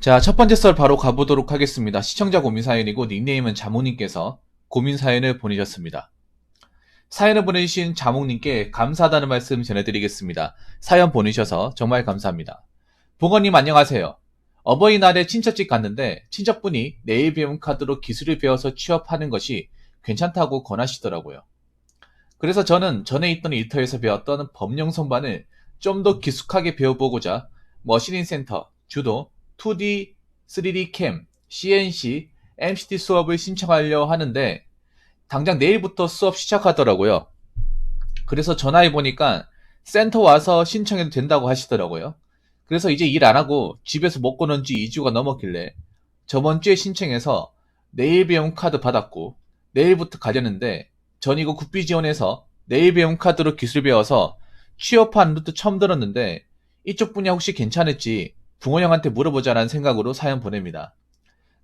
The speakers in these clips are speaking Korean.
자, 첫 번째 썰 바로 가보도록 하겠습니다. 시청자 고민 사연이고 닉네임은 자몽님께서 고민 사연을 보내셨습니다. 사연을 보내주신 자몽님께 감사하다는 말씀 전해드리겠습니다. 사연 보내셔서 정말 감사합니다. 봉원님 안녕하세요. 어버이날에 친척집 갔는데 친척분이 내일 배움 카드로 기술을 배워서 취업하는 것이 괜찮다고 권하시더라고요. 그래서 저는 전에 있던 일터에서 배웠던 법령 선반을 좀 더 기숙하게 배워보고자 머신인 센터, 주도, 2D, 3D 캠, CNC, MCT 수업을 신청하려 하는데 당장 내일부터 수업 시작하더라고요. 그래서 전화해보니까 센터 와서 신청해도 된다고 하시더라고요. 그래서 이제 일 안 하고 집에서 먹고 논 지 2주가 넘었길래 저번 주에 신청해서 내일 배움 카드 받았고 내일부터 가려는데 전 이거 국비 지원해서 내일 배움 카드로 기술 배워서 취업하는 것도 처음 들었는데 이쪽 분야 혹시 괜찮을지 붕어 형한테 물어보자라는 생각으로 사연 보냅니다.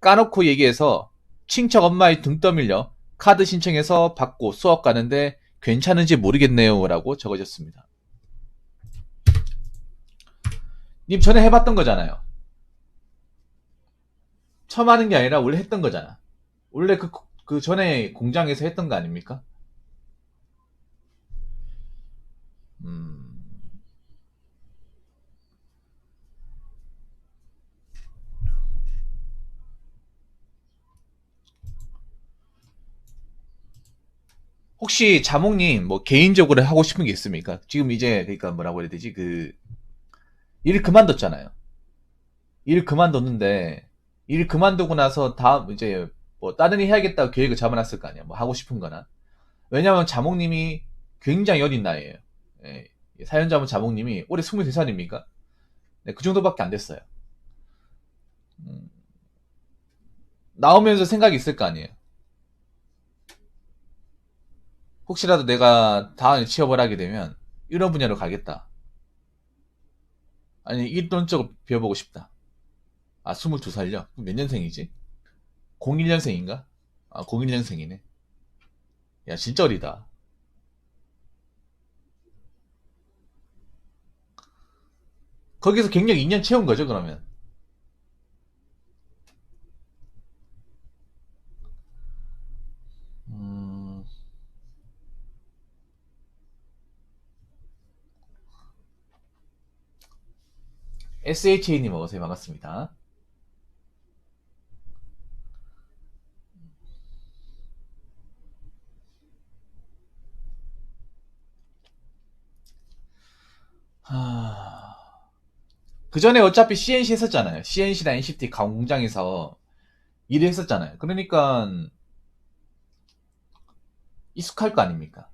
까놓고 얘기해서 친척 엄마의 등 떠밀려 카드 신청해서 받고 수업 가는데 괜찮은지 모르겠네요 라고 적어줬습니다. 님 전에 해봤던 거잖아요. 처음 하는 게 아니라 원래 했던 거잖아. 원래 그 전에 공장에서 했던 거 아닙니까? 음, 혹시 자몽님 뭐 개인적으로 하고 싶은 게 있습니까? 지금 이제 그러니까 뭐라고 해야 되지? 일 그만뒀잖아요. 일 그만뒀는데 일 그만두고 나서 다음 이제 뭐 다른 일 해야겠다고 계획을 잡아놨을 거 아니야. 뭐 하고 싶은 거나. 왜냐면 자몽님이 굉장히 어린 나이에요. 예, 사연자분 자몽님이 올해 23살입니까? 네, 그 정도밖에 안 됐어요. 음, 나오면서 생각이 있을 거 아니에요. 혹시라도 내가 다음에 취업을 하게 되면 이런 분야로 가겠다. 아니 이런 쪽을 배워보고 싶다. 아 22살요? 몇 년생이지? 01년생인가? 아 01년생이네. 야 진짜 어리다. 거기서 경력 2년 채운 거죠 그러면? 음, SHA님 어서요 반갑습니다. 그 전에 어차피 CNC 했었잖아요. CNC나 NCT 공장에서 일을 했었잖아요. 그러니까 익숙할 거 아닙니까?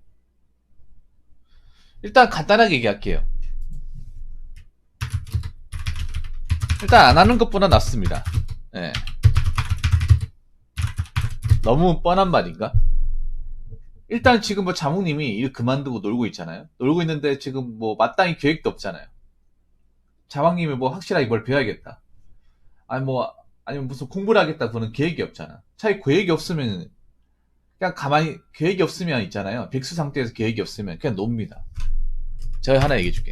일단 간단하게 얘기할게요. 일단 안 하는 것보다 낫습니다. 예. 너무 뻔한 말인가? 일단 지금 뭐 자몽님이 일 그만두고 놀고 있잖아요. 놀고 있는데 지금 뭐 마땅히 계획도 없잖아요. 자몽님이 뭐 확실하게 뭘 배워야겠다. 아니 뭐 아니면 무슨 공부를 하겠다 그런 계획이 없잖아. 차라리 계획이 없으면 그냥 가만히 계획이 없으면 있잖아요. 백수 상태에서 계획이 없으면 그냥 놉니다. 제가 하나 얘기해줄게.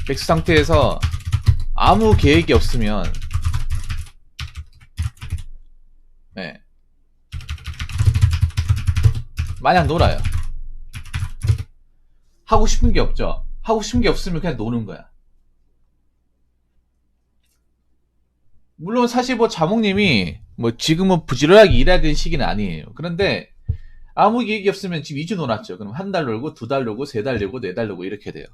백수 상태에서 아무 계획이 없으면 네, 마냥 놀아요. 하고 싶은 게 없죠. 하고 싶은 게 없으면 그냥 노는 거야. 물론 사실 뭐 자몽님이 뭐 지금은 부지런하게 일해야 되는 시기는 아니에요. 그런데 아무 계획이 없으면 지금 2주 놀았죠. 그럼 한 달 놀고, 2달 놀고, 3달 놀고, 4달 놀고 이렇게 돼요.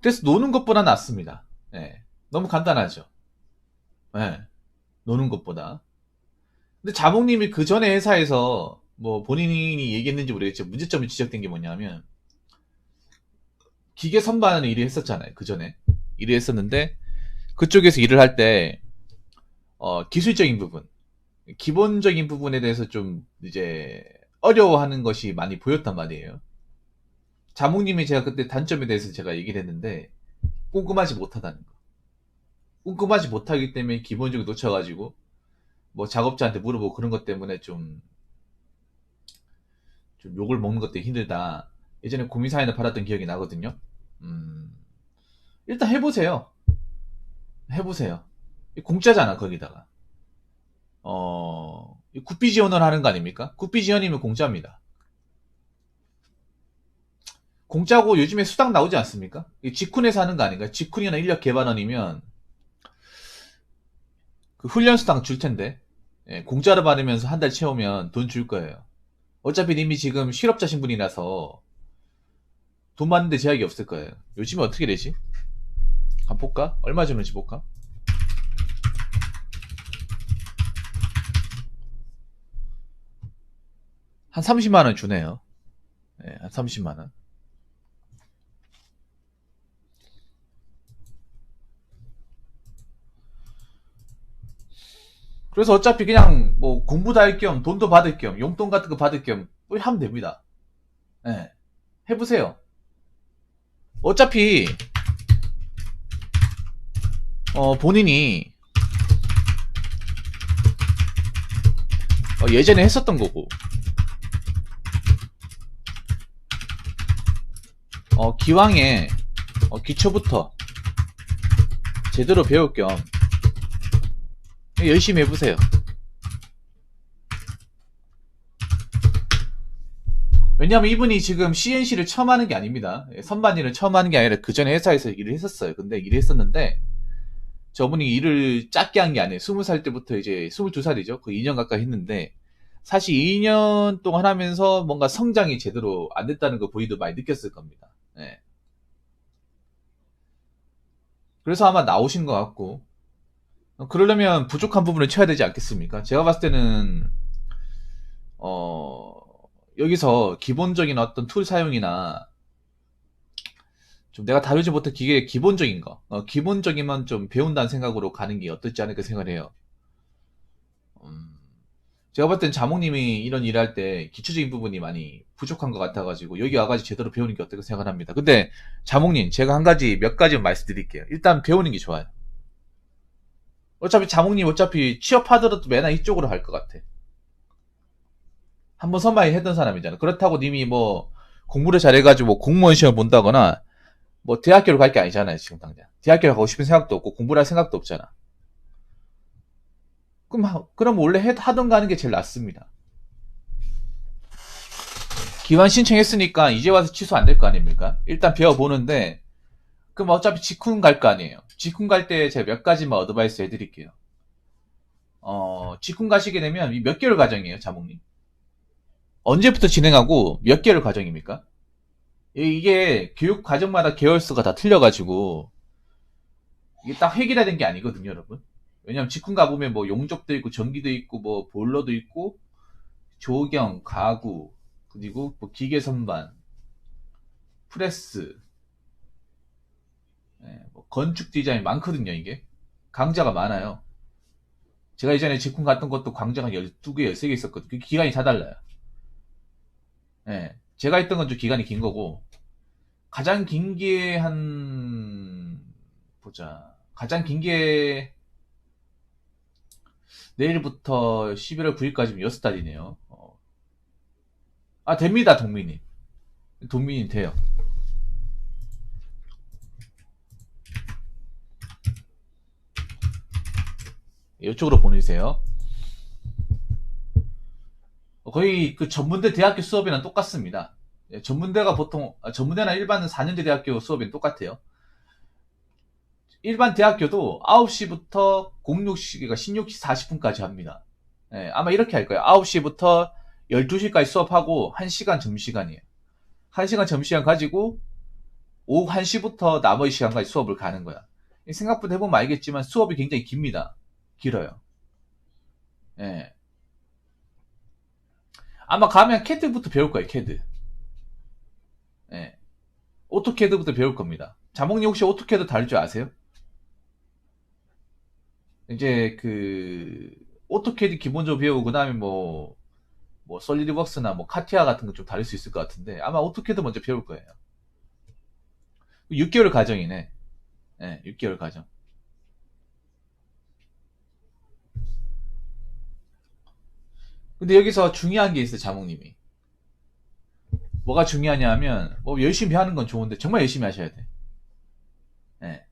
그래서 노는 것보다 낫습니다. 예. 너무 간단하죠. 예. 노는 것보다. 근데 자몽님이 그 전에 회사에서 뭐 본인이 얘기했는지 모르겠지만 문제점이 지적된 게 뭐냐면 기계 선반을 일을 했었잖아요. 그 전에 일을 했었는데 그쪽에서 일을 할 때 기술적인 부분, 기본적인 부분에 대해서 좀 이제 어려워하는 것이 많이 보였단 말이에요. 자몽님이 제가 그때 단점에 대해서 제가 얘기를 했는데 꼼꼼하지 못하다는 거. 꼼꼼하지 못하기 때문에 기본적으로 놓쳐가지고 뭐 작업자한테 물어보고 그런 것 때문에 좀 욕을 먹는 것도 힘들다. 예전에 고민사연을 받았던 기억이 나거든요. 음, 일단 해보세요. 해보세요. 공짜잖아, 거기다가. 국비 지원을 하는 거 아닙니까? 국비 지원이면 공짜입니다. 공짜고 요즘에 수당 나오지 않습니까? 직군에서 하는 거 아닌가요? 직군이나 인력 개발원이면 그 훈련 수당 줄 텐데. 예, 공짜로 받으면서 한 달 채우면 돈 줄 거예요. 어차피 님이 지금 실업자 신분이라서 돈 받는데 제약이 없을 거예요. 요즘에 어떻게 되지? 한번 볼까? 얼마 주는지 볼까? 한 30만원 주네요. 네, 한 30만원. 그래서 어차피 그냥 뭐 공부도 할 겸 돈도 받을 겸 용돈 같은 거 받을 겸 하면 됩니다. 네, 해보세요. 어차피 본인이 예전에 했었던 거고 기왕에 기초부터 제대로 배울 겸 열심히 해보세요. 왜냐면 이분이 지금 CNC를 처음 하는 게 아닙니다. 선반 일을 처음 하는 게 아니라 그 전에 회사에서 일을 했었어요. 근데 일을 했었는데 저분이 일을 작게 한 게 아니에요. 20살 때부터 이제 22살이죠. 그 2년 가까이 했는데 사실 2년 동안 하면서 뭔가 성장이 제대로 안 됐다는 거 본인도 많이 느꼈을 겁니다. 네. 그래서 아마 나오신 것 같고 그러려면 부족한 부분을 채워야 되지 않겠습니까? 제가 봤을 때는 어, 여기서 기본적인 어떤 툴 사용이나 좀 내가 다루지 못한 기계의 기본적인 거, 기본적인만 좀 배운다는 생각으로 가는 게 어떨지 않을까 생각을 해요. 음, 제가 봤을 땐 자몽님이 이런 일을 할 때 기초적인 부분이 많이 부족한 것 같아가지고 여기 와가지고 제대로 배우는 게 어떨까 생각을 합니다. 근데 자몽님, 제가 몇 가지 말씀드릴게요. 일단 배우는 게 좋아요. 어차피 자몽님 어차피 취업하더라도 맨날 이쪽으로 할 것 같아. 한번 선마이 했던 사람이잖아. 그렇다고 님이 뭐 공부를 잘해가지고 뭐 공무원 시험 본다거나 뭐 대학교를 갈 게 아니잖아요, 지금 당장. 대학교를 가고 싶은 생각도 없고 공부를 할 생각도 없잖아. 그럼 원래 하던 거 하는 게 제일 낫습니다. 기관 신청했으니까 이제 와서 취소 안 될 거 아닙니까? 일단 배워보는데 그럼 어차피 직군 갈 거 아니에요. 직군 갈 때 제가 몇 가지만 어드바이스 해드릴게요. 직군 가시게 되면 몇 개월 과정이에요, 자몽님? 언제부터 진행하고 몇 개월 과정입니까? 이게 교육 과정마다 개월수가 다 틀려가지고 이게 딱 획일화된 게 아니거든요, 여러분. 왜냐면 직군 가보면 뭐 용접도 있고 전기도 있고 뭐 보일러도 있고 조경, 가구, 그리고 뭐 기계 선반, 프레스, 뭐 건축 디자인 많거든요, 이게. 강좌가 많아요. 제가 예전에 직군 갔던 것도 강좌가 12개, 13개 있었거든요. 그 기간이 다 달라요. 제가 했던 건 좀 기간이 긴 거고, 가장 긴 게 보자. 가장 긴 게 내일부터 11월 9일까지면 6달이네요. 됩니다, 동민이. 동민이 돼요. 이쪽으로 보내주세요. 거의 그 전문대 대학교 수업이랑 똑같습니다. 전문대가 보통, 전문대나 일반 4년제 대학교 수업이랑 똑같아요. 일반 대학교도 9시부터 06시가 16시 40분까지 합니다. 아마 이렇게 할 거예요. 9시부터 12시까지 수업하고 1시간 점심시간이에요. 1시간 점심시간 가지고 오후 1시부터 나머지 시간까지 수업을 가는 거야. 생각보다 해보면 알겠지만 수업이 굉장히 깁니다. 길어요. 예. 아마 가면 캐드부터 배울 거예요, 캐드. 예. 오토캐드부터 배울 겁니다. 자몽님 혹시 오토캐드 다룰 줄 아세요? 이제 오토캐드 기본적으로 배우고 그 다음에 뭐 솔리드웍스나 뭐 카티아 같은 거 좀 다룰 수 있을 것 같은데 아마 오토캐드 먼저 배울 거예요. 6개월 과정이네. 6개월 과정. 근데 여기서 중요한 게 있어요, 자몽님이. 뭐가 중요하냐면 뭐 열심히 하는 건 좋은데 정말 열심히 하셔야 돼. 예.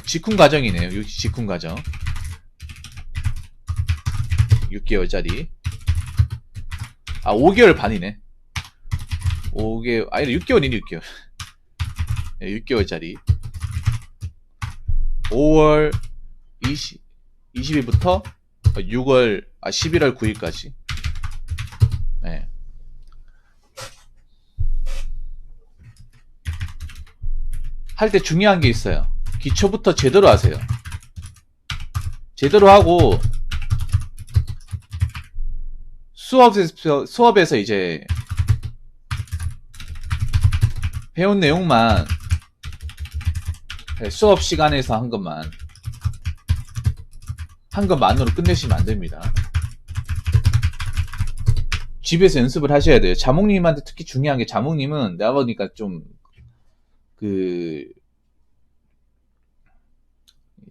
직훈 과정이네요. 직훈 과정. 6개월짜리. 5개월 반이네. 5개월, 아니, 6개월이네, 6개월. 네, 6개월짜리. 5월 20일부터 11월 9일까지. 네. 할 때 중요한 게 있어요. 기초부터 제대로 하세요. 제대로 하고, 수업에서 이제, 배운 내용만, 수업 시간에서 한 것만으로 끝내시면 안 됩니다. 집에서 연습을 하셔야 돼요. 자몽님한테 특히 중요한 게, 자몽님은 내가 보니까 좀,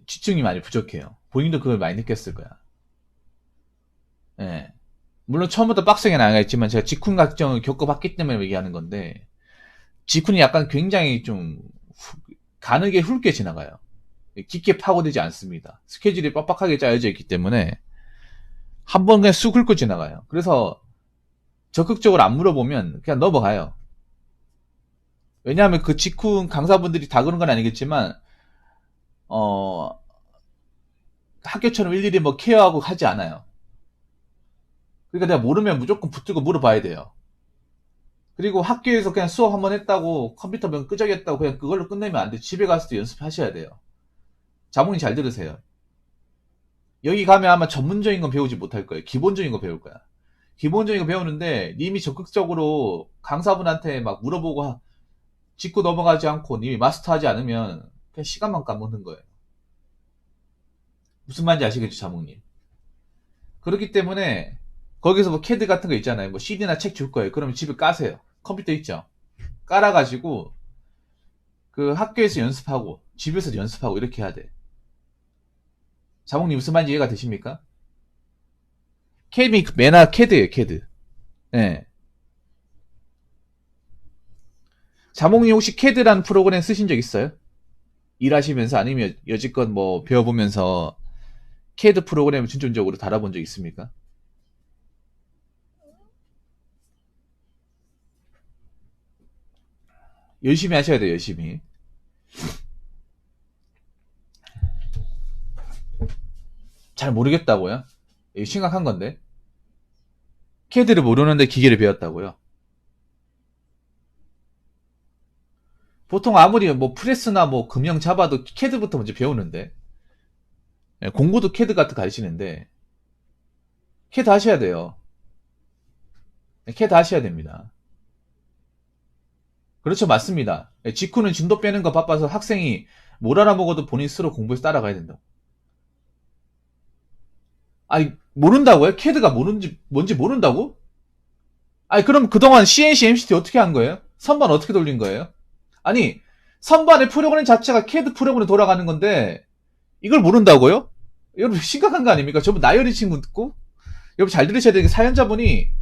집중이 많이 부족해요. 본인도 그걸 많이 느꼈을 거야. 예. 물론 처음부터 빡세게 나가겠지만 제가 직훈 과정을 겪어봤기 때문에 얘기하는 건데, 직훈이 약간 굉장히 좀 가늘게 굵게 지나가요. 깊게 파고들지 않습니다. 스케줄이 빡빡하게 짜여져 있기 때문에 한 번 그냥 쑥 훑고 지나가요. 그래서 적극적으로 안 물어보면 그냥 넘어가요. 왜냐하면 그 직훈 강사분들이 다 그런 건 아니겠지만 학교처럼 일일이 뭐 케어하고 하지 않아요. 그러니까 내가 모르면 무조건 붙들고 물어봐야 돼요. 그리고 학교에서 그냥 수업 한번 했다고 컴퓨터 병 끄적였다고 그냥 그걸로 끝내면 안 돼. 집에 가서도 연습하셔야 돼요. 자문이 잘 들으세요. 여기 가면 아마 전문적인 건 배우지 못할 거예요. 기본적인 거 배울 거야. 기본적인 거 배우는데 님이 적극적으로 강사분한테 막 물어보고 짚고 넘어가지 않고 님이 마스터하지 않으면 그냥 시간만 까먹는 거예요. 무슨 말인지 아시겠죠, 자몽님? 그렇기 때문에 거기서 뭐 캐드 같은 거 있잖아요. 뭐 CD나 책 줄 거예요. 그러면 집에 까세요. 컴퓨터 있죠? 깔아가지고 그 학교에서 연습하고 집에서 연습하고 이렇게 해야 돼. 자몽님 무슨 말인지 이해가 되십니까? 매나 캐드예요, 캐드. 예. 자몽님 혹시 캐드라는 프로그램 쓰신 적 있어요? 일하시면서 아니면 여지껏 뭐 배워보면서 캐드 프로그램을 중점적으로 달아본 적 있습니까? 열심히 하셔야 돼요, 열심히. 잘 모르겠다고요? 이거 심각한 건데. 캐드를 모르는데 기계를 배웠다고요? 보통 아무리 뭐 프레스나 뭐 금형 잡아도 캐드부터 먼저 배우는데. 공부도 캐드 같은 거 가르치는데. 캐드 하셔야 돼요. 캐드 하셔야 됩니다. 그렇죠, 맞습니다. 직후는 진도 빼는 거 바빠서 학생이 뭘 알아먹어도 본인 스스로 공부해서 따라가야 된다고. 아니, 모른다고요? 캐드가 뭔지 모른다고? 아니, 그럼 그동안 CNC, MCT 어떻게 한 거예요? 선반 어떻게 돌린 거예요? 아니, 선반의 프로그램 자체가 캐드 프로그램으로 돌아가는 건데, 이걸 모른다고요? 여러분, 심각한 거 아닙니까? 저분 나이 어린 친구 듣고? 여러분, 잘 들으셔야 되는 게 사연자분이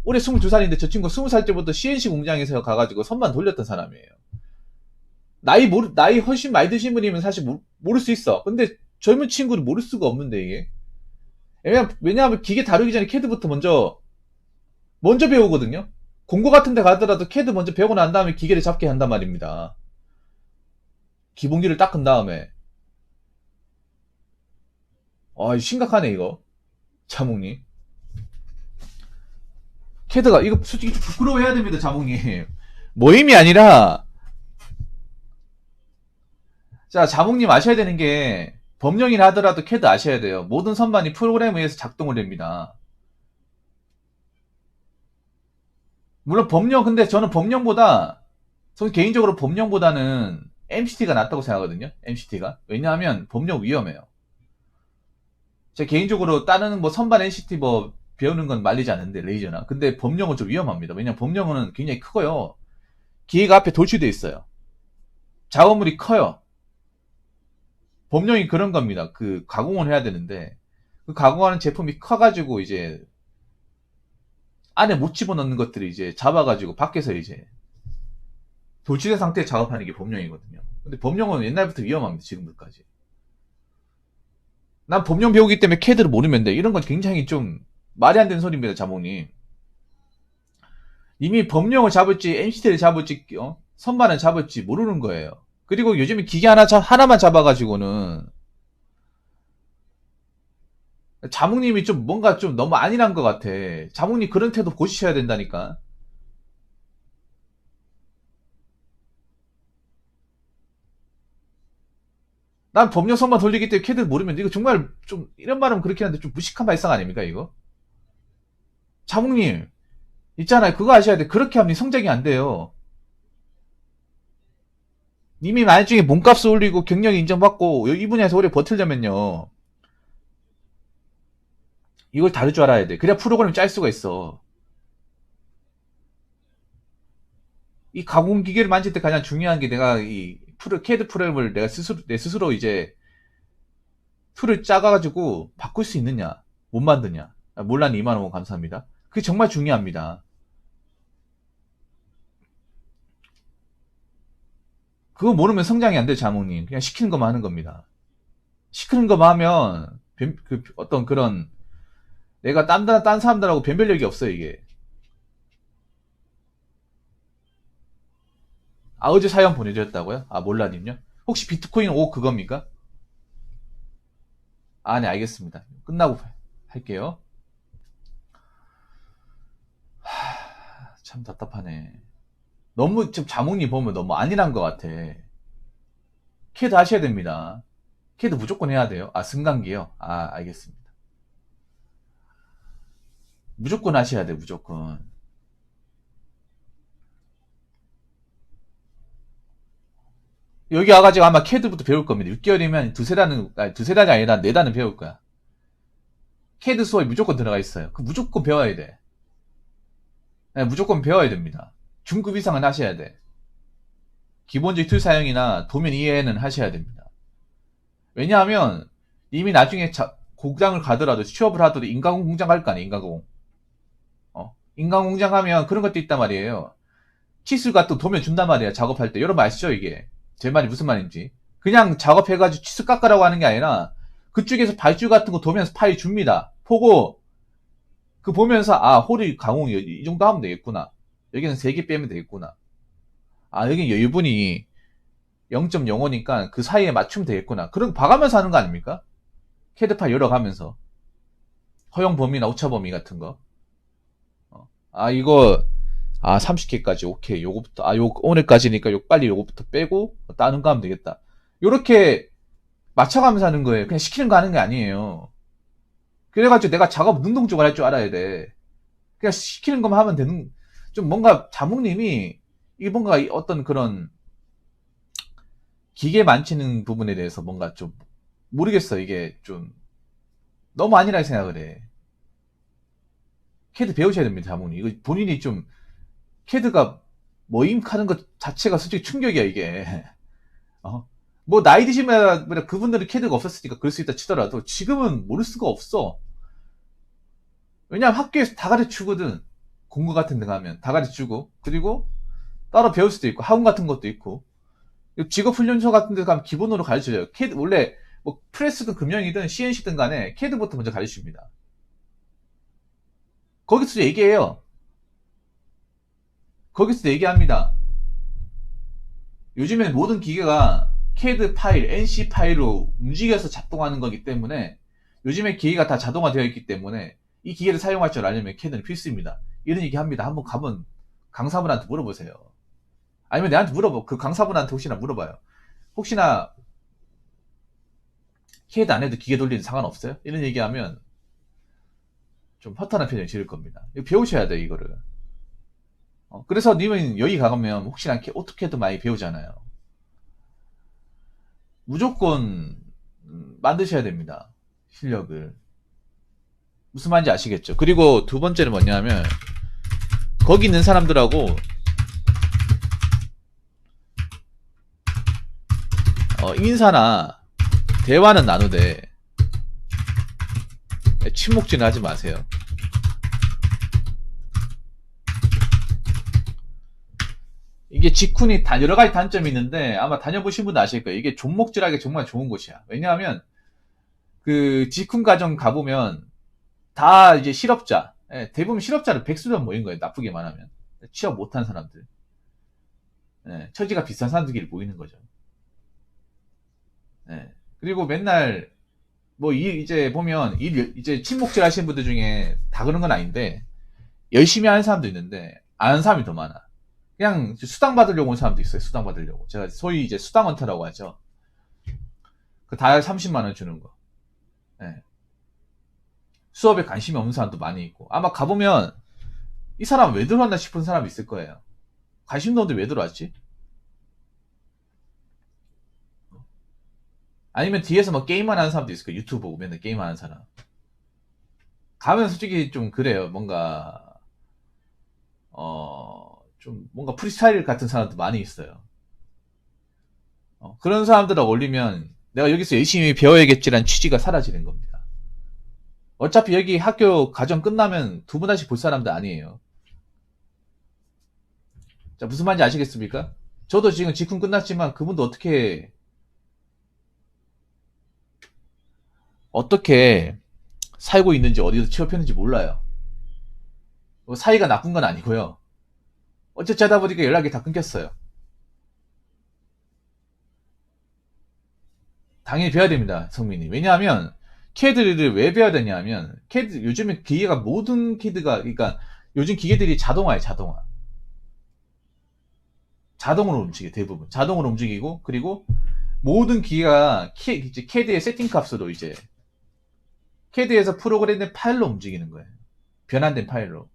올해 22살인데 저 친구가 20살 때부터 CNC 공장에서 가가지고 선반 돌렸던 사람이에요. 나이 훨씬 많이 드신 분이면 사실 모를 수 있어. 근데 젊은 친구는 모를 수가 없는데, 이게. 왜냐하면 기계 다루기 전에 캐드부터 먼저 배우거든요. 공고 같은 데 가더라도 캐드 먼저 배우고 난 다음에 기계를 잡게 한단 말입니다. 기본기를 닦은 다음에. 심각하네, 이거. 자몽님. 캐드가, 이거 솔직히 부끄러워해야 됩니다, 자몽님. 모임이 아니라, 자, 자몽님 아셔야 되는 게, 법령이라 하더라도 캐드 아셔야 돼요. 모든 선반이 프로그램에 의해서 작동을 됩니다. 물론 근데 저는 저는 개인적으로 법령보다는 MCT가 낫다고 생각하거든요. MCT가. 왜냐하면 법령 위험해요. 제가 개인적으로 다른 뭐 선반 MCT 뭐 배우는 건 말리지 않는데, 레이저나. 근데 법령은 좀 위험합니다. 왜냐면 법령은 굉장히 크고요. 기계가 앞에 돌출되어 있어요. 작업물이 커요. 법령이 그런 겁니다. 그 가공을 해야 되는데, 그 가공하는 제품이 커가지고 이제 안에 못 집어넣는 것들이 이제 잡아가지고 밖에서 이제 돌출된 상태에 작업하는 게 법령이거든요. 근데 법령은 옛날부터 위험합니다. 지금까지. 난 법령 배우기 때문에 캐드를 모르면 돼. 이런 건 굉장히 좀 말이 안 되는 소리입니다. 자몽님. 이미 법령을 잡을지 MCT를 잡을지 선반을 잡을지 모르는 거예요. 그리고 요즘에 기계 하나만 잡아가지고는 자몽님이 좀 뭔가 좀 너무 안일한 것 같아. 자몽님 그런 태도 고치셔야 된다니까. 난 법령 선반 돌리기 때문에 캐드 모르면 이거 정말 좀 이런 말은 그렇긴 한데 좀 무식한 발상 아닙니까 이거? 자몽님 있잖아요. 그거 아셔야 돼. 그렇게 하면 성장이 안 돼요. 님이 나중에 몸값을 올리고 경력이 인정받고 이 분야에서 오래 버틸려면요. 이걸 다룰 줄 알아야 돼. 그래야 프로그램 짤 수가 있어. 이 가공기계를 만질 때 가장 중요한 게 내가 이 캐드 프로그램을 내 스스로 이제 툴을 짜가지고 바꿀 수 있느냐, 못 만드냐. 몰란 2만원 감사합니다. 그게 정말 중요합니다. 그거 모르면 성장이 안 돼, 자몽님. 그냥 시키는 것만 하는 겁니다. 시키는 것만 하면, 어떤 그런, 내가 딴 사람들하고 변별력이 없어요, 이게. 아, 어제 사연 보내드렸다고요? 아, 몰라님요? 혹시 비트코인 5 그겁니까? 아, 네, 알겠습니다. 끝나고 할게요. 참 답답하네. 너무, 지금 자몽님 보면 너무 안일한 것 같아. 캐드 하셔야 됩니다. 캐드 무조건 해야 돼요. 아, 승강기요? 아, 알겠습니다. 무조건 하셔야 돼, 무조건. 여기 와가지고 아마 캐드부터 배울 겁니다. 6개월이면 두세 달이 아니라 4달은 배울 거야. 캐드 수업이 무조건 들어가 있어요. 그 무조건 배워야 돼. 네, 무조건 배워야 됩니다. 중급 이상은 하셔야 돼. 기본적인 툴 사용이나 도면 이해는 하셔야 됩니다. 왜냐하면 이미 나중에 공장을 가더라도 취업을 하더라도 인가공 공장 갈 거 아니에요. 인가공. 인가공 공장 하면 그런 것도 있단 말이에요. 치수 같은 도면 준단 말이야. 작업할 때. 여러분 아시죠 이게? 제 말이 무슨 말인지. 그냥 작업해가지고 치수 깎으라고 하는 게 아니라 그쪽에서 발주 같은 거 도면서 파일 줍니다. 보고 그 보면서 아 홀이 가공이 이 정도 하면 되겠구나. 여기는 3개 빼면 되겠구나. 아 여기 여유분이 0.05니까 그 사이에 맞추면 되겠구나. 그런 봐가면서 하는 거 아닙니까? 캐드 파일 열어가면서 허용 범위나 오차 범위 같은 거. 아 이거 30개까지 오케이. 요거부터 오늘까지니까 빨리 요거부터 빼고 다른 거 하면 되겠다. 요렇게 맞춰가면서 하는 거예요. 그냥 시키는 거 하는 게 아니에요. 그래가지고 내가 작업 능동적으로 할 줄 알아야 돼. 그냥 시키는 것만 하면 되는, 좀 뭔가 자몽님이, 이게 뭔가 어떤 그런 기계 만지는 부분에 대해서 뭔가 좀, 모르겠어. 이게 좀, 너무 아니라고 생각을 해. 캐드 배우셔야 됩니다, 자몽님. 이거 본인이 좀, 캐드가 모임하는 것 자체가 솔직히 충격이야, 이게. 뭐, 나이 드시면, 그분들은 캐드가 없었으니까 그럴 수 있다 치더라도, 지금은 모를 수가 없어. 왜냐면 학교에서 다 가르치거든. 공부 같은 데 가면 다 가르치고, 그리고 따로 배울 수도 있고, 학원 같은 것도 있고, 직업훈련소 같은 데 가면 기본으로 가르쳐줘요. 캐드, 원래, 뭐, 프레스든 금형이든 CNC든 간에 캐드부터 먼저 가르칩니다. 거기서 얘기해요. 거기서 얘기합니다. 요즘엔 모든 기계가 캐드 파일, NC 파일로 움직여서 작동하는 거기 때문에 요즘에 기계가 다 자동화되어 있기 때문에 이 기계를 사용할 줄 알려면 캐드는 필수입니다. 이런 얘기 합니다. 한번 가면 강사분한테 물어보세요. 아니면 내한테 물어봐. 그 강사분한테 혹시나 물어봐요. 혹시나 캐드 안 해도 기계 돌리는 상관없어요? 이런 얘기하면 좀 허탈한 표정이 지을 겁니다. 이거 배우셔야 돼 이거를. 그래서 님은 여기 가면 혹시나 오토캐드 많이 배우잖아요. 무조건 만드셔야 됩니다. 실력을. 무슨 말인지 아시겠죠? 그리고 두 번째는 뭐냐면 거기 있는 사람들하고 인사나 대화는 나누되 침묵질은 하지 마세요. 이게 직훈이 여러 가지 단점이 있는데 아마 다녀보신 분도 아실 거예요. 이게 존목질하기 정말 좋은 곳이야. 왜냐하면 그 직훈 가정 가보면 다 이제 실업자, 예, 대부분 실업자를 백수단 모인 거예요. 나쁘게 말하면 취업 못한 사람들, 예, 처지가 비싼 사람들끼리 모이는 거죠. 예. 그리고 맨날 뭐 이제 보면 이제 친목질 하시는 분들 중에 다 그런 건 아닌데 열심히 하는 사람도 있는데 안 하는 사람이 더 많아. 그냥 수당 받으려고 온 사람도 있어요. 수당 받으려고. 제가 소위 이제 수당 헌터라고 하죠. 그 달 30만 원 주는 거. 예. 수업에 관심이 없는 사람도 많이 있고 아마 가보면 이 사람 왜 들어왔나 싶은 사람이 있을 거예요. 관심도 없는데 왜 들어왔지? 아니면 뒤에서 뭐 게임만 하는 사람도 있을 거예요. 유튜브 보고 맨날 게임만 하는 사람. 가면 솔직히 좀 그래요. 뭔가 좀 뭔가 프리스타일 같은 사람도 많이 있어요. 그런 사람들을 올리면 내가 여기서 열심히 배워야겠지라는 취지가 사라지는 겁니다. 어차피 여기 학교 과정 끝나면 두 번 다시 볼 사람도 아니에요. 자, 무슨 말인지 아시겠습니까? 저도 지금 직훈 끝났지만 그분도 어떻게 살고 있는지 어디서 취업했는지 몰라요. 사이가 나쁜 건 아니고요. 어쨌든 하다 보니까 연락이 다 끊겼어요. 당연히 배워야 됩니다, 성민이. 왜냐하면 캐드를 왜 배워야 되냐면 캐드 요즘에 기계가 모든 캐드가 그러니까 요즘 기계들이 자동화예요, 자동화. 자동으로 움직여 대부분 자동으로 움직이고 그리고 모든 기계가 이제 캐드의 세팅 값으로 이제 캐드에서 프로그램된 파일로 움직이는 거예요. 변환된 파일로.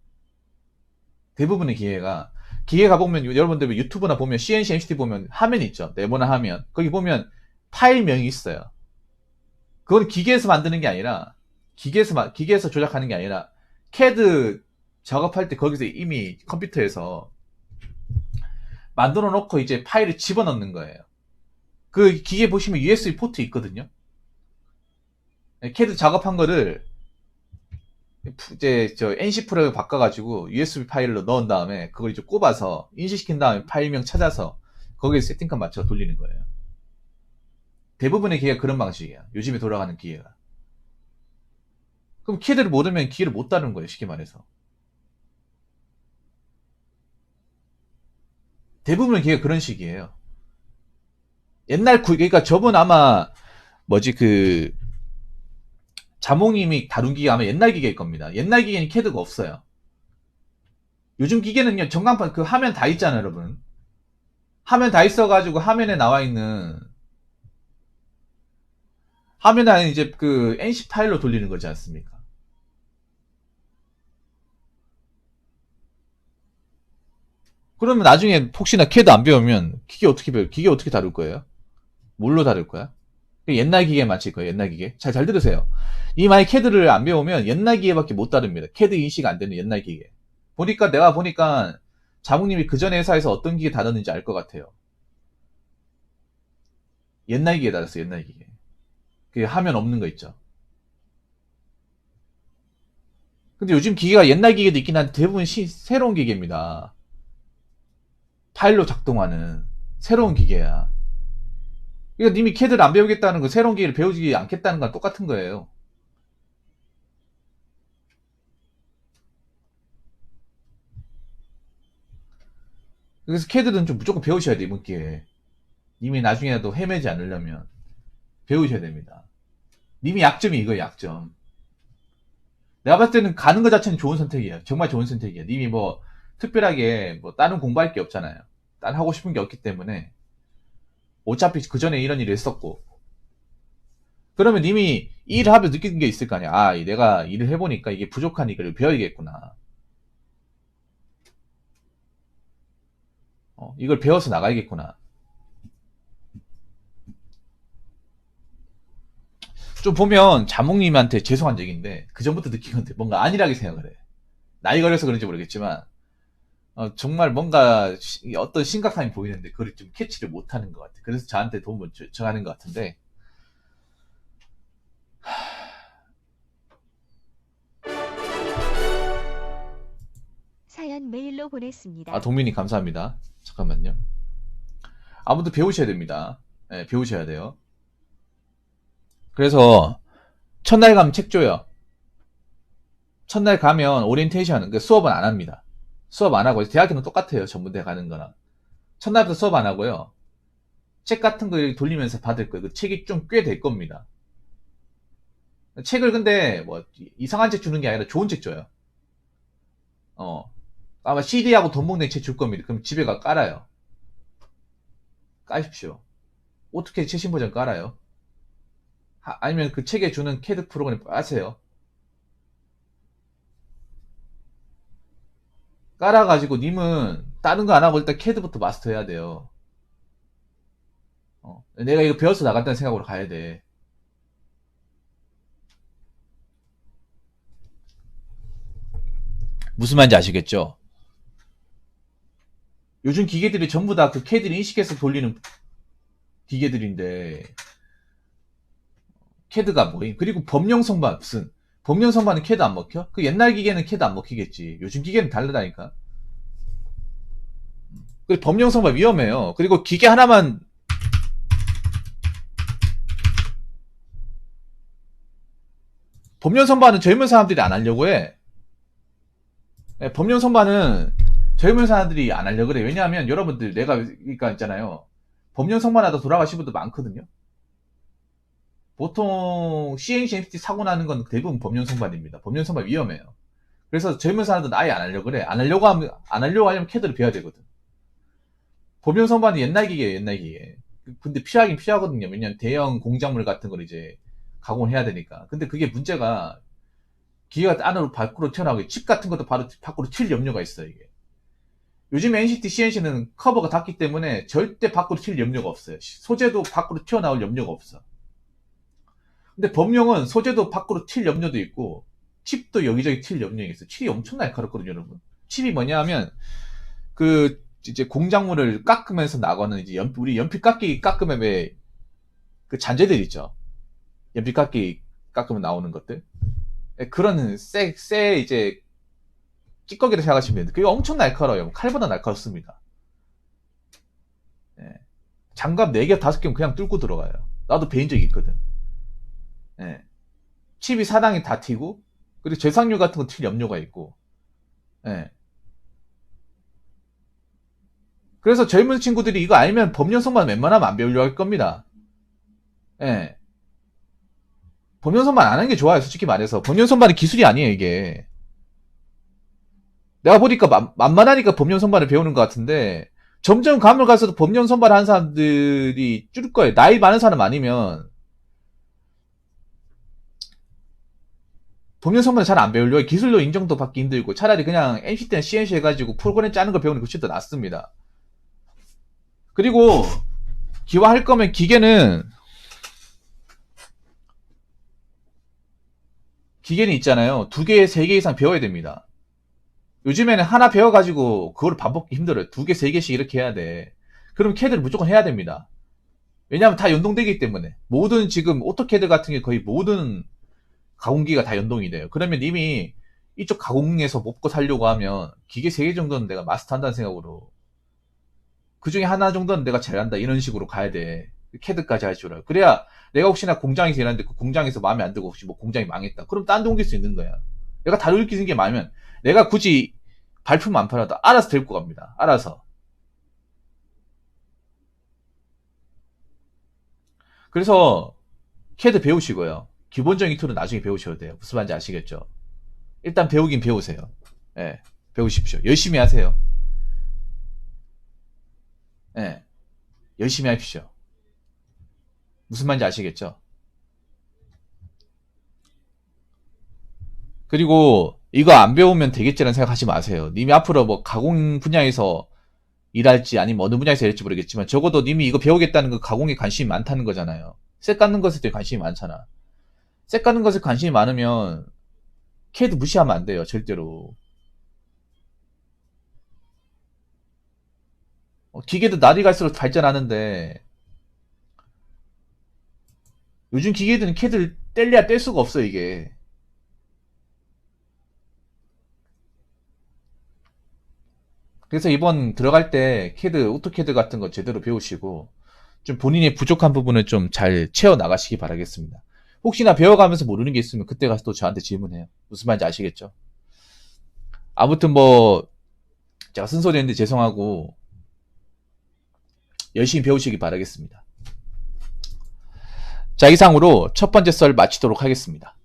대부분의 기계가 보면 여러분들 유튜브나 보면 CNC MCT 보면 화면 있죠. 네모나 화면. 거기 보면 파일명이 있어요. 그건 기계에서 만드는 게 아니라 기계에서 조작하는 게 아니라 CAD 작업할 때 거기서 이미 컴퓨터에서 만들어 놓고 이제 파일을 집어넣는 거예요. 그 기계 보시면 USB 포트 있거든요. CAD 작업한 거를 이제 저 NC 프로그램 바꿔가지고 USB 파일로 넣은 다음에 그걸 이제 꼽아서 인식시킨 다음에 파일명 찾아서 거기에 세팅값 맞춰 돌리는 거예요. 대부분의 기계가 그런 방식이야. 요즘에 돌아가는 기계가. 그럼 키를 모르면 기계를 못 다루는 거예요. 쉽게 말해서. 대부분의 기계가 그런 식이에요. 그러니까 저분 아마 뭐지 자몽님이 다룬 기계 아마 옛날 기계일 겁니다. 옛날 기계는 캐드가 없어요. 요즘 기계는요, 전광판 그 화면 다 있잖아요, 여러분. 화면 다 있어가지고 화면에 나와 있는 화면에 이제 그 NC 파일로 돌리는 거지 않습니까? 그러면 나중에 혹시나 캐드 안 배우면 기계 어떻게 다룰 거예요? 뭘로 다룰 거야? 옛날 기계 맞힐 거예요, 옛날 기계. 잘 들으세요. 이 만약 캐드를 안 배우면 옛날 기계밖에 못 다룹니다. 캐드 인식 안 되는 옛날 기계. 내가 보니까 자몽님이 그 전 회사에서 어떤 기계 다뤘는지 알 것 같아요. 옛날 기계 다뤘어요, 옛날 기계. 그 화면 없는 거 있죠. 근데 요즘 기계가 옛날 기계도 있긴 한데 대부분 새로운 기계입니다. 파일로 작동하는 새로운 기계야. 그러니까 님이 캐드를 안 배우겠다는 거, 새로운 기계를 배우지 않겠다는 건 똑같은 거예요. 그래서 캐드는 좀 무조건 배우셔야 돼요, 이번 기회에. 님이 나중에라도 헤매지 않으려면 배우셔야 됩니다. 님이 약점이 이거예요, 약점. 내가 봤을 때는 가는 것 자체는 좋은 선택이에요. 정말 좋은 선택이에요. 님이 뭐 특별하게 뭐 다른 공부할 게 없잖아요. 다른 하고 싶은 게 없기 때문에 어차피 그 전에 이런 일을 했었고 그러면 님이 일을 하면서 느끼는 게 있을 거 아니야. 아, 내가 일을 해보니까 이게 부족한 이걸 배워야겠구나. 이걸 배워서 나가야겠구나. 좀 보면 자몽님한테 죄송한 얘기인데 그 전부터 느낀 건데 뭔가 안일하게 생각을 해. 나이 걸려서 그런지 모르겠지만 정말 뭔가 어떤 심각함이 보이는데 그걸 좀 캐치를 못하는 것 같아. 그래서 저한테 도움을 청하는 것 같은데 사연 메일로 보냈습니다. 동민이 감사합니다. 잠깐만요. 아무튼 배우셔야 됩니다. 네, 배우셔야 돼요. 그래서 첫날 가면 책 줘요. 첫날 가면 오리엔테이션, 그 수업은 안 합니다. 수업 안 하고, 대학교는 똑같아요. 전문대 가는 거랑. 첫날부터 수업 안 하고요. 책 같은 거 돌리면서 받을 거예요. 그 책이 좀 꽤 될 겁니다. 책을 근데 뭐 이상한 책 주는 게 아니라 좋은 책 줘요. 아마 CD하고 돈 먹는 책 줄 겁니다. 그럼 집에 가 깔아요. 까십시오. 어떻게 최신 버전 깔아요? 아니면 그 책에 주는 캐드 프로그램 까세요. 깔아가지고 님은 다른 거 안 하고 일단 캐드부터 마스터해야 돼요. 내가 이거 배워서 나간다는 생각으로 가야 돼. 무슨 말인지 아시겠죠? 요즘 기계들이 전부 다 그 캐드를 인식해서 돌리는 기계들인데 캐드가 뭐임? 그리고 범용 선반 무슨 범용 선반은 캐드 안 먹혀? 그 옛날 기계는 캐드 안 먹히겠지. 요즘 기계는 다르다니까. 그 범용 선반 위험해요. 그리고 기계 하나만 범용 선반은 젊은 사람들이 안 하려고 해. 네, 범용 선반은 젊은 사람들이 안 하려고 그래. 왜냐하면 여러분들 내가 그러니까 있잖아요. 범용 선반하다 돌아가신 분들 많거든요. 보통 CNC MCT 사고 나는 건 대부분 범용 선반입니다. 범용 선반 위험해요. 그래서 젊은 사람들은 아예 안 하려고 그래. 안 하려고 하려면 캐드를 배워야 되거든. 범용 선반은 옛날 기계예요, 옛날 기계. 근데 피하긴 피하거든요. 왜냐면 대형 공작물 같은 걸 이제 가공을 해야 되니까. 근데 그게 문제가 기계가 안으로 밖으로 튀어나오게 칩 같은 것도 바로 밖으로 튈 염려가 있어요, 이게. 요즘 NCT, CNC는 커버가 닿기 때문에 절대 밖으로 튈 염려가 없어요. 소재도 밖으로 튀어나올 염려가 없어. 근데 범용은 소재도 밖으로 튈 염려도 있고 칩도 여기저기 튈 염려가 있어요. 칩이 엄청 날카롭거든요, 여러분. 칩이 뭐냐 하면 그 이제 공작물을 깎으면서 나가는 이제 우리 연필 깎기 깎으면 왜 그 잔재들 있죠. 연필 깎으면 나오는 것들. 그런 쎄 이제 찌꺼기를 생각하시면 됩니다. 그게 엄청 날카로워요. 칼보다 날카롭습니다. 예. 장갑 4개, 5개면 그냥 뚫고 들어가요. 나도 배인 적이 있거든. 예. 칩이 사당이 다 튀고, 그리고 제상류 같은 거 튈 염려가 있고, 예. 그래서 젊은 친구들이 이거 알면 법연성만 웬만하면 안 배우려고 할 겁니다. 예. 법연성만 안 하는 게 좋아요, 솔직히 말해서. 법연성만은 기술이 아니에요, 이게. 내가 보니까 만만하니까 법령 선발을 배우는 것 같은데 점점 가면 갈수록 법령 선발을 하는 사람들이 줄 거예요. 나이 많은 사람 아니면 법령 선발을 잘 안 배우려고 기술로 인정도 받기 힘들고 차라리 그냥 NC 때는 CNC 해가지고 프로그램 짜는 거 배우는 게 훨씬 더 낫습니다. 그리고 기화할 거면 기계는 있잖아요. 2개, 3개 이상 배워야 됩니다. 요즘에는 하나 배워가지고 그걸 반복하기 힘들어요. 2개, 3개씩 이렇게 해야 돼. 그럼 캐드를 무조건 해야 됩니다. 왜냐하면 다 연동되기 때문에. 모든 지금 오토캐드 같은 게 거의 모든 가공기가 다 연동이 돼요. 그러면 이미 이쪽 가공에서 먹고 살려고 하면 기계 3개 정도는 내가 마스터한다는 생각으로 그 중에 하나 정도는 내가 잘한다 이런 식으로 가야 돼. 캐드까지 할 줄 알아. 그래야 내가 혹시나 공장에서 일하는데 그 공장에서 마음에 안 들고 혹시 뭐 공장이 망했다. 그럼 딴 데 옮길 수 있는 거야. 내가 다룰 게 있는 게 많으면 내가 굳이 발품 안 팔아도 알아서 데리고 갑니다. 알아서. 그래서 캐드 배우시고요. 기본적인 툴은 나중에 배우셔도 돼요. 무슨 말인지 아시겠죠? 일단 배우긴 배우세요. 예, 배우십시오. 열심히 하세요. 예, 열심히 하십시오. 무슨 말인지 아시겠죠? 그리고 이거 안 배우면 되겠지라는 생각하지 마세요. 님이 앞으로 뭐 가공 분야에서 일할지 아니면 어느 분야에서 일할지 모르겠지만 적어도 님이 이거 배우겠다는 거 가공에 관심이 많다는 거잖아요. 색 깎는 것에 대해 관심이 많잖아. 색 깎는 것에 관심이 많으면 캐드 무시하면 안 돼요. 절대로. 기계도 날이 갈수록 발전하는데 요즘 기계들은 캐드를 뗄래야 뗄 수가 없어 이게. 그래서 이번 들어갈 때 캐드, 오토캐드 같은 거 제대로 배우시고 좀 본인의 부족한 부분을 좀 잘 채워 나가시기 바라겠습니다. 혹시나 배워가면서 모르는 게 있으면 그때 가서 또 저한테 질문해요. 무슨 말인지 아시겠죠? 아무튼 뭐 제가 쓴소리했는데 죄송하고 열심히 배우시기 바라겠습니다. 자, 이상으로 첫 번째 썰 마치도록 하겠습니다.